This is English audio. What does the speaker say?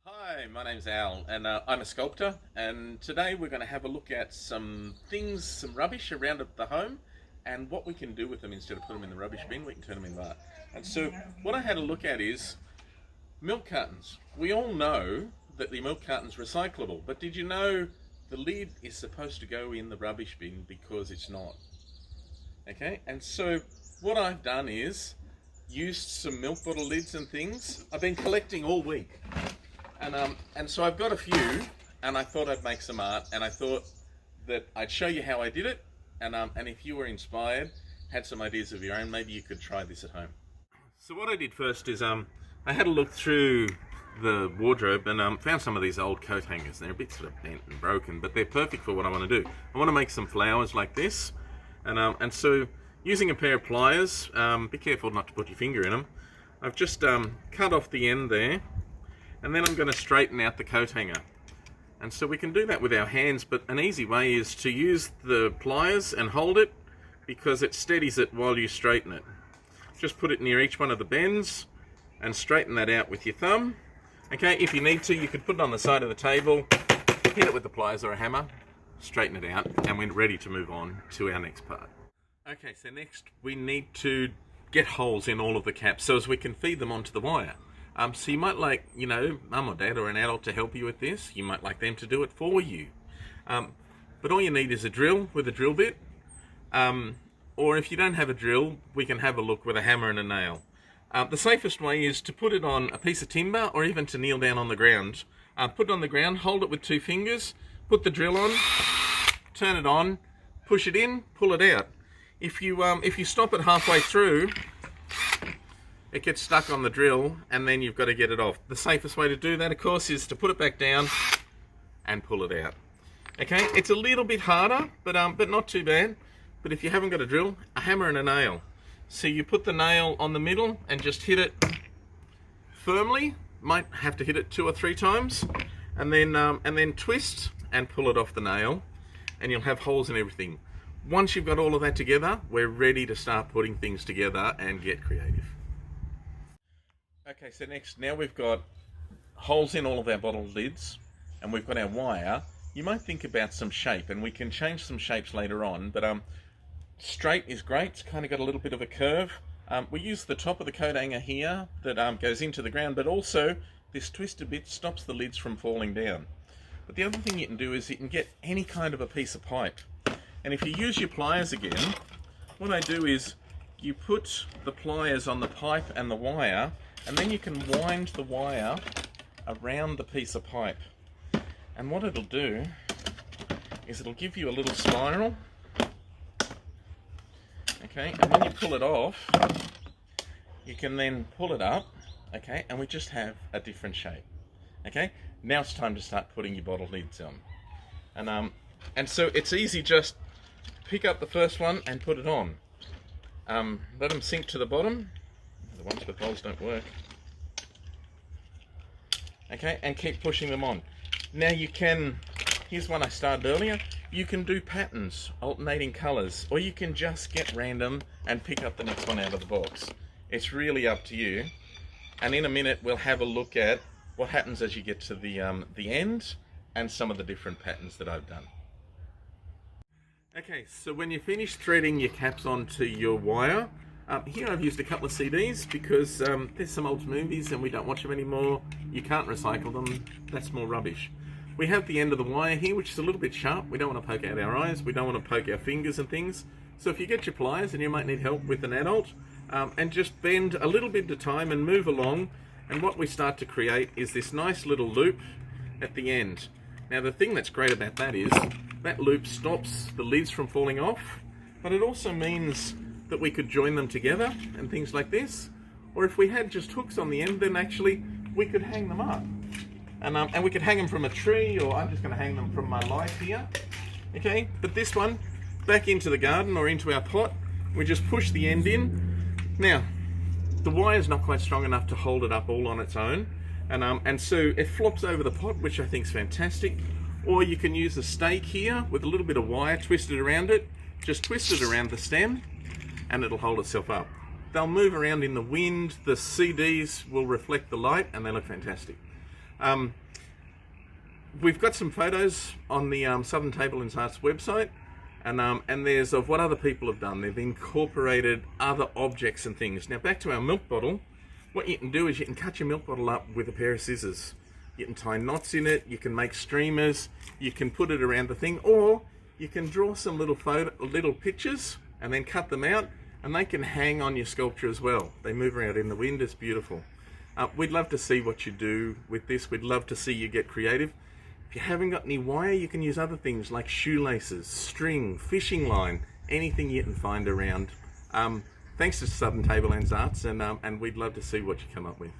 Hi, my name's Al, and I'm a sculptor. And today we're going to have a look at some things, some rubbish around at the home, and what we can do with them. Instead of putting them in the rubbish bin, we can turn them into art. And so, what I had a look at is milk cartons. We all know that the milk carton's recyclable, but did you know the lid is supposed to go in the rubbish bin because it's not? Okay, and so what I've done is used some milk bottle lids and things. I've been collecting all week. And so I've got a few, and I thought I'd make some art, and I thought that I'd show you how I did it, and if you were inspired, had some ideas of your own, maybe you could try this at home. So what I did first is I had a look through the wardrobe and found some of these old coat hangers. They're a bit sort of bent and broken, but they're perfect for what I want to do. I want to make some flowers like this, and so using a pair of pliers, be careful not to put your finger in them, I've just cut off the end there. And then I'm going to straighten out the coat hanger. And so we can do that with our hands, but an easy way is to use the pliers and hold it because it steadies it while you straighten it. Just put it near each one of the bends and straighten that out with your thumb. Okay, if you need to, you could put it on the side of the table, hit it with the pliers or a hammer, straighten it out, and we're ready to move on to our next part. Okay, so next we need to get holes in all of the caps so as we can feed them onto the wire. So you might like, mum or dad or an adult to help you with this. You might like them to do it for you. But all you need is a drill with a drill bit. Or if you don't have a drill, we can have a look with a hammer and a nail. The safest way is to put it on a piece of timber or even to kneel down on the ground. Put it on the ground, hold it with 2 fingers, put the drill on, turn it on, push it in, pull it out. If you stop it halfway through, it gets stuck on the drill and then you've got to get it off. The safest way to do that, of course, is to put it back down and pull it out. Okay, it's a little bit harder, but not too bad. But if you haven't got a drill, a hammer and a nail. So you put the nail on the middle and just hit it firmly. Might have to hit it 2 or 3 times, and then twist and pull it off the nail, and you'll have holes in everything. Once you've got all of that together, we're ready to start putting things together and get creative. Okay, so now we've got holes in all of our bottle lids and we've got our wire. You might think about some shape, and we can change some shapes later on, but straight is great. It's kind of got a little bit of a curve. We use the top of the coat hanger here that goes into the ground, but also this twisted bit stops the lids from falling down. But the other thing you can do is you can get any kind of a piece of pipe. And if you use your pliers again, what I do is you put the pliers on the pipe and the wire, and then you can wind the wire around the piece of pipe. And what it'll do is it'll give you a little spiral. Okay, and when you pull it off, you can then pull it up, okay, and we just have a different shape. Okay, now it's time to start putting your bottle lids on. And so it's easy, just pick up the first one and put it on. Let them sink to the bottom. The ones with holes don't work. Okay, and keep pushing them on. Now you can, here's one I started earlier, you can do patterns, alternating colours, or you can just get random and pick up the next one out of the box. It's really up to you. And in a minute we'll have a look at what happens as you get to the end and some of the different patterns that I've done. Okay, so when you finish threading your caps onto your wire, here I've used a couple of CDs because there's some old movies and we don't watch them anymore. You can't recycle them, that's more rubbish. We have the end of the wire here, which is a little bit sharp. We don't want to poke out our eyes, we don't want to poke our fingers and things. So if you get your pliers, and you might need help with an adult, and just bend a little bit at a time and move along, and what we start to create is this nice little loop at the end. Now the thing that's great about that is that loop stops the lids from falling off, but it also means that we could join them together and things like this. Or if we had just hooks on the end, then actually we could hang them up. And we could hang them from a tree, or I'm just going to hang them from my light here. Okay, but this one, back into the garden or into our pot, we just push the end in. Now, the wire's not quite strong enough to hold it up all on its own, and so it flops over the pot, which I think is fantastic. Or you can use a stake here with a little bit of wire twisted around it, just twist it around the stem, and it'll hold itself up. They'll move around in the wind, the CDs will reflect the light, and they look fantastic. We've got some photos on the Southern Tablelands Arts website, and there's of what other people have done. They've incorporated other objects and things. Now back to our milk bottle, what you can do is you can cut your milk bottle up with a pair of scissors. You can tie knots in it, you can make streamers, you can put it around the thing, or you can draw some little pictures and then cut them out, and they can hang on your sculpture as well. They move around in the wind, it's beautiful. We'd love to see what you do with this. We'd love to see you get creative. If you haven't got any wire, you can use other things like shoelaces, string, fishing line, anything you can find around. Thanks to Southern Tablelands Arts, and we'd love to see what you come up with.